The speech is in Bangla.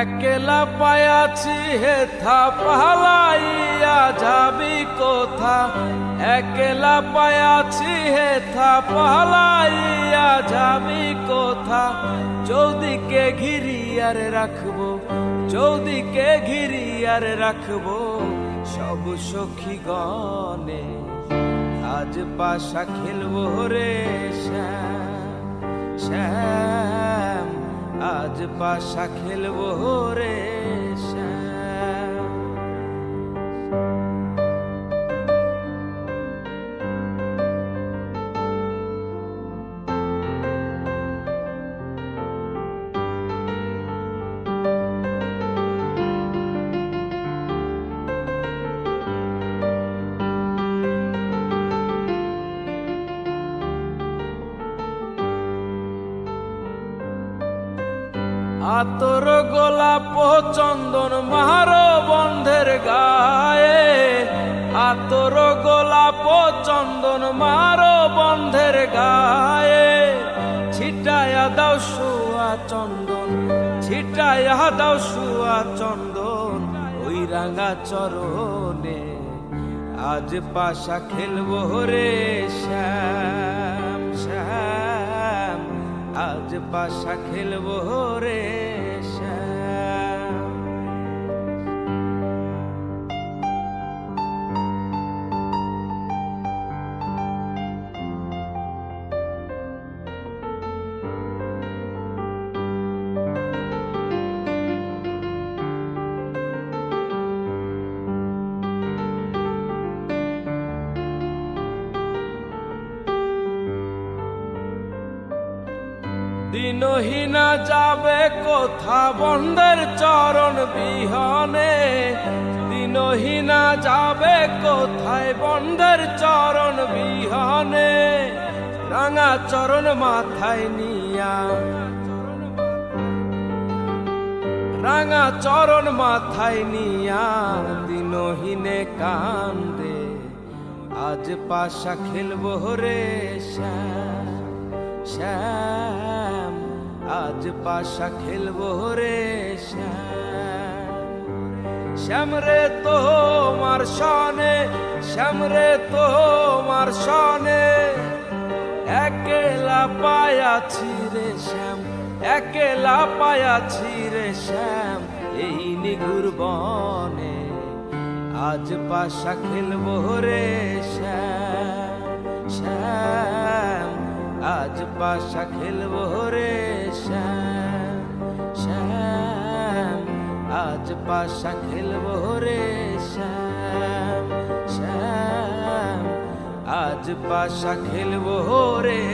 একলা পায়াছি হেথা পালাইয়া যাবি কোথা, একলা পায়াছি হেথা পালাইয়া যাবি কোথা। চৌদিকে ঘিরিয়ার রাখবো, চৌদিকে ঘিরিয়ার রাখবো সব সখী গণে। আজ পাশা খেলবো রে শ্যাম শ্যাম, আজ পাশা খেলবো রে শ্যাম। আতর গোলাপ চন্দন মারো বন্ধের গায়ে, আতর গোলাপ চন্দন মারো বন্ধের গায়ে। ছিটায়া দাও শুয়া চন্দন, ছিটায়া দাও শুয়া চন্দন ওই রাঙা চরণে। আজ পাশা খেলবো রে শ্যাম শ্যাম, আজ পাশা খেলবো রে শ্যাম। দিনহীনা যাবে কোথা বন্ধের চরণ বিহনে, দিনহীনা যাবে কোথায় বন্ধের চরণ বিহনে। রাঙা চরণ মাথায় নিয়া, রাঙা চরণ মাথায় নিয়া দিনহীনে কান্দে। আজ পাশা খেলবো রে শ্যাম শ্যাম, আজ পাশা খেলবো রে শ্যাম। শ্যাম রে তোমার সনে, শ্যাম রে তোমার সনে একলা পায়াছি রে শ্যাম, একলা পায়াছি রে শ্যাম এই নিগুর বনে। আজ পাশা খেলবো রে শ্যাম শ্যাম, আজ পাশা খেলবো রে শ্যাম শ্যাম, আজ পাশা খেলবো রে শ্যাম শ্যাম, আজ পাশা খেলবো রে।